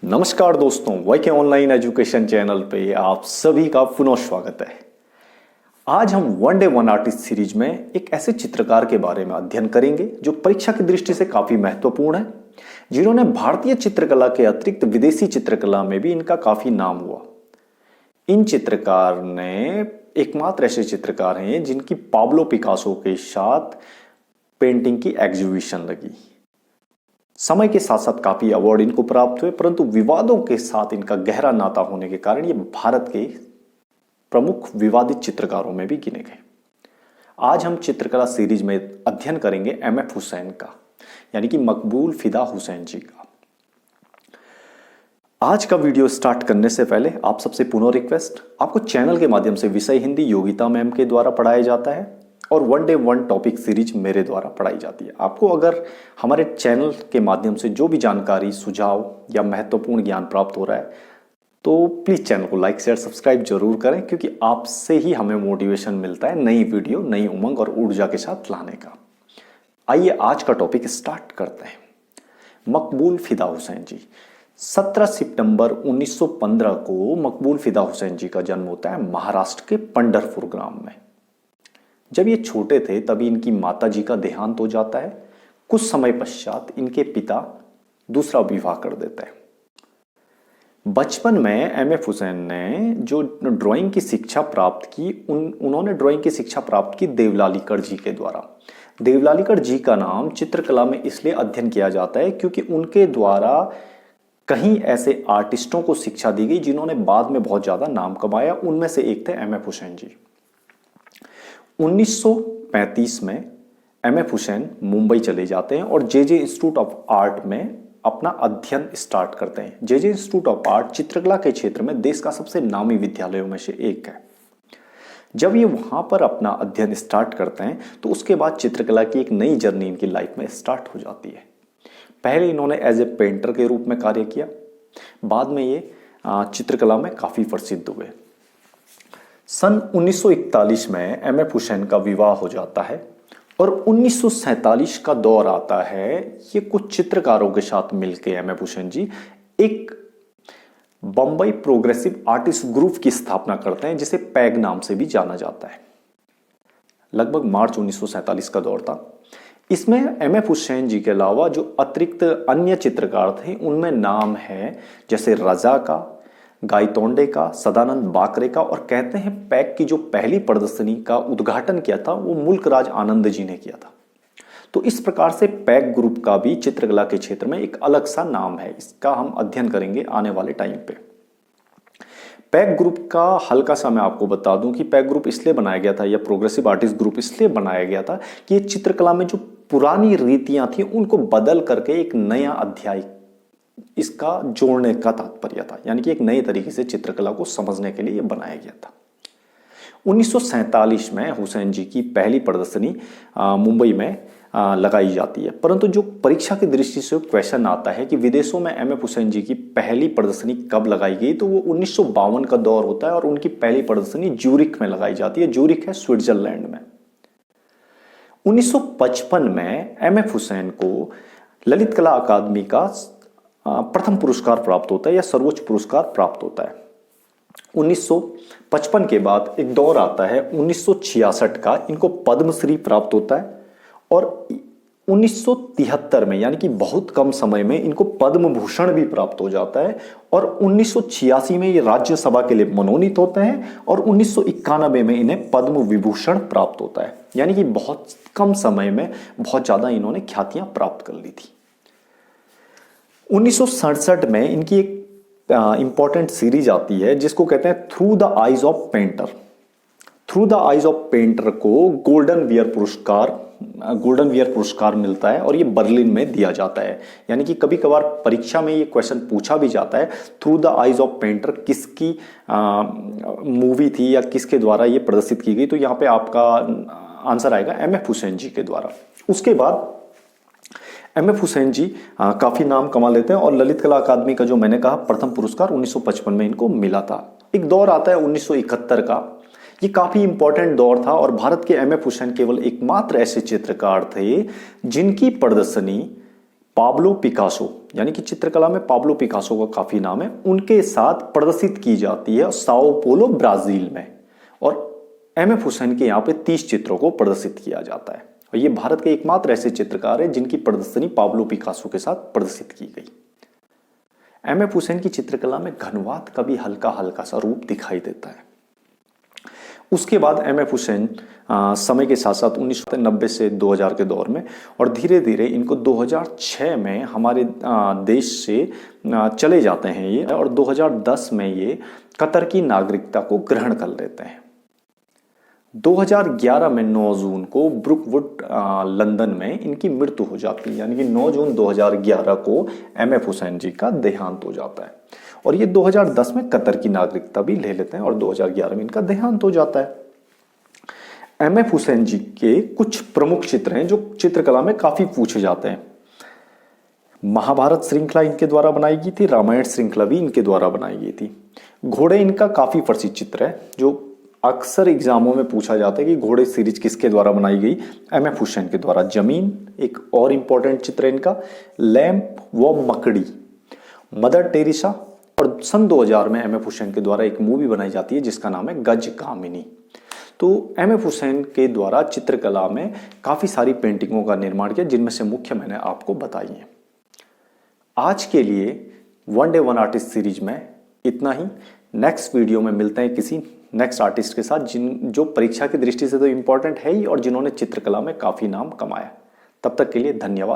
नमस्कार दोस्तों, वाईके online education channel पे आप सभी का पुनः स्वागत है। आज हम one day one artist series में एक ऐसे चित्रकार के बारे में अध्ययन करेंगे जो परीक्षा की दृष्टि से काफी महत्वपूर्ण है, जिन्होंने भारतीय चित्रकला के अतिरिक्त विदेशी चित्रकला में भी इनका काफी नाम हुआ। इन चित्रकार ने एकमात्र ऐसे चित्रकार हैं जिनकी पाब्लो पिकासो के साथ पेंटिंग की एग्जीबिशन लगी। समय के साथ साथ काफी अवार्ड इनको प्राप्त हुए, परंतु विवादों के साथ इनका गहरा नाता होने के कारण ये भारत के प्रमुख विवादित चित्रकारों में भी गिने गए। आज हम चित्रकला सीरीज में अध्ययन करेंगे एमएफ हुसैन का, यानी कि मकबूल फिदा हुसैन जी का। आज का वीडियो स्टार्ट करने से पहले आप सबसे पुनः रिक्वेस्ट, आपको चैनल के माध्यम से विषय हिंदी योगिता मैम के द्वारा पढ़ाया जाता है और one day one topic series मेरे द्वारा पढ़ाई जाती है। आपको अगर हमारे चैनल के माध्यम से जो भी जानकारी, सुझाव या महत्वपूर्ण ज्ञान प्राप्त हो रहा है तो प्लीज चैनल को लाइक शेयर सब्सक्राइब जरूर करें, क्योंकि आपसे ही हमें मोटिवेशन मिलता है नई वीडियो, नई उमंग और ऊर्जा के साथ लाने का। आइए आज का टॉपिक स्टार्ट करते हैं। मकबूल फिदा हुसैन जी। 17 सितंबर 1915 को मकबूल फिदा हुसैन जी का जन्म होता है महाराष्ट्र के पंढरपुर ग्राम में। जब ये छोटे थे तभी इनकी माता जी का देहांत हो जाता है। कुछ समय पश्चात इनके पिता दूसरा विवाह कर देते हैं। बचपन में एमएफ हुसैन ने जो ड्राइंग की शिक्षा प्राप्त की, उन्होंने ड्राइंग की शिक्षा प्राप्त की देवलालीकर जी के द्वारा। देवलालीकर जी का नाम चित्रकला में इसलिए अध्ययन किया जाता है क्योंकि उनके द्वारा कहीं ऐसे आर्टिस्टों को शिक्षा दी गई जिन्होंने बाद में बहुत ज्यादा नाम कमाया। उनमें से एक थे एमएफ हुसैन जी। 1935 में एमएफ हुसैन मुंबई चले जाते हैं और जेजे इंस्टीट्यूट ऑफ आर्ट में अपना अध्ययन स्टार्ट करते हैं। जेजे इंस्टीट्यूट ऑफ आर्ट चित्रकला के क्षेत्र में देश का सबसे नामी विद्यालयों में से एक है। जब ये वहां पर अपना अध्ययन स्टार्ट करते हैं तो उसके बाद चित्रकला की एक नई जर्नी इनकी लाइफ में स्टार्ट हो जाती है। पहले इन्होंने एज ए पेंटर के रूप में कार्य किया, बाद में ये चित्रकला में काफी प्रसिद्ध हुए। सन 1941 में एमएफ हुसैन का विवाह हो जाता है और 1947 का दौर आता है। ये कुछ चित्रकारों के साथ मिलकर एमएफ हुसैन जी एक बंबई प्रोग्रेसिव आर्टिस्ट ग्रुप की स्थापना करते हैं, जिसे पैग नाम से भी जाना जाता है। लगभग मार्च 1947 का दौर था। इसमें एमएफ हुसैन जी के अलावा जो अतिरिक्त अन्य चित्रकार थे उनमें नाम है जैसे रजा का, गायतोंडे का, सदानंद बाकरे का, और कहते हैं पैक की जो पहली प्रदर्शनी का उद्घाटन किया था वो मुल्क राज आनंद जी ने किया था। तो इस प्रकार से पैक ग्रुप का भी चित्रकला के क्षेत्र में एक अलग सा नाम है। इसका हम अध्ययन करेंगे आने वाले टाइम पे। पैक ग्रुप का हल्का सा मैं आपको बता दूं कि पैक ग्रुप इसलिए बनाया गया था या प्रोग्रेसिव आर्टिस्ट ग्रुप इसलिए बनाया गया था कि ये चित्रकला में जो पुरानी रीतियां थी उनको बदल करके एक नया अध्याय इसका जोड़ने का तात्पर्य था, यानी कि एक नए तरीके से चित्रकला को समझने के लिए यह बनाया गया था। 1947 में हुसैन जी की पहली प्रदर्शनी मुंबई में लगाई जाती है, परंतु जो परीक्षा की दृष्टि से क्वेश्चन आता है कि विदेशों में एमएफ हुसैन जी की पहली प्रदर्शनी कब लगाई गई, तो वो 1952 का दौर होता है और उनकी पहली प्रदर्शनी ज्यूरिख में लगाई जाती है। ज्यूरिख है स्विट्जरलैंड में। 1955 में एमएफ हुसैन को ललित कला अकादमी का प्रथम पुरस्कार प्राप्त होता है या सर्वोच्च पुरस्कार प्राप्त होता है। 1955 के बाद एक दौर आता है 1966 का, इनको पद्मश्री प्राप्त होता है और 1973 में, यानी कि बहुत कम समय में, इनको पद्म भूषण भी प्राप्त हो जाता है और 1986 में ये राज्यसभा के लिए मनोनीत होते हैं और 1991 में इन्हें पद्म विभूषण प्राप्त होता है। यानी कि बहुत कम समय में बहुत ज्यादा इन्होंने ख्यातियां प्राप्त कर ली थी। 1967 में इनकी एक इंपॉर्टेंट सीरीज आती है जिसको कहते हैं through the eyes of painter. Through the eyes of painter को गोल्डन वियर पुरस्कार मिलता है और ये बर्लिन में दिया जाता है। यानी कि कभी कभार परीक्षा में ये क्वेश्चन पूछा भी जाता है, through the eyes of painter किसकी मूवी थी या किसके द्वारा ये प्रदर्शित की गई, तो यहाँ पे आपका आंसर आएगा एमएफ हुसैन जी के द्वारा। उसके बाद एमएफ हुसैन जी काफी नाम कमा लेते हैं और ललित कला अकादमी का जो मैंने कहा प्रथम पुरस्कार 1955 में इनको मिला था। एक दौर आता है 1971 का, ये काफी इंपॉर्टेंट दौर था और भारत के एमएफ हुसैन केवल एकमात्र ऐसे चित्रकार थे जिनकी प्रदर्शनी पाब्लो पिकासो, यानी कि चित्रकला में पाब्लो पिकासो का काफी नाम है, उनके साथ प्रदर्शित की जाती है साओ पोलो ब्राजील में। और एमएफ हुसैन के यहाँ पे 30 चित्रों को प्रदर्शित किया जाता है और ये भारत के एकमात्र ऐसे चित्रकार है जिनकी प्रदर्शनी पाब्लो पिकासो के साथ प्रदर्शित की गई। एमएफ हुसैन की चित्रकला में घनवात का भी हल्का हल्का सा रूप दिखाई देता है। उसके बाद एमएफ हुसैन समय के साथ साथ 1990 से 2000 के दौर में और धीरे धीरे इनको 2006 में हमारे देश से चले जाते हैं ये, और 2010 में ये कतर की नागरिकता को ग्रहण कर लेते हैं। 2011 में 9 जून को ब्रुकवुड लंदन में इनकी मृत्यु हो जाती है, यानी कि 9 जून 2011 को एमएफ हुसैन जी का देहांत हो जाता है। और ये 2010 में कतर की नागरिकता भी ले लेते हैं और 2011 में इनका देहांत हो जाता है। एमएफ हुसैन जी के कुछ प्रमुख चित्र हैं जो चित्रकला में काफी पूछे जाते हैं। महाभारत श्रृंखला इनके द्वारा बनाई गई थी, रामायण श्रृंखला भी इनके द्वारा बनाई गई थी। घोड़े इनका काफी प्रसिद्ध चित्र है जो अक्सर एग्जामों में पूछा जाता है कि घोड़े सीरीज किसके द्वारा बनाई गई, एमएफ हुसैन के द्वारा। जमीन एक और इंपॉर्टेंट चित्र है इनका। लैंप व मकड़ी, मदर टेरेसा, और सन 2000 में एमएफ हुसैन के द्वारा एक मूवी बनाई जाती है जिसका नाम है गज कामिनी। तो एमएफ हुसैन के द्वारा चित्रकला में काफी सारी पेंटिंगों का निर्माण किया जिनमें से मुख्य मैंने आपको बताई है। आज के लिए one day one artist series में इतना ही। नेक्स्ट वीडियो में मिलते हैं किसी नेक्स्ट आर्टिस्ट के साथ जो परीक्षा की दृष्टि से तो इंपॉर्टेंट है ही और जिन्होंने चित्रकला में काफी नाम कमाया। तब तक के लिए धन्यवाद।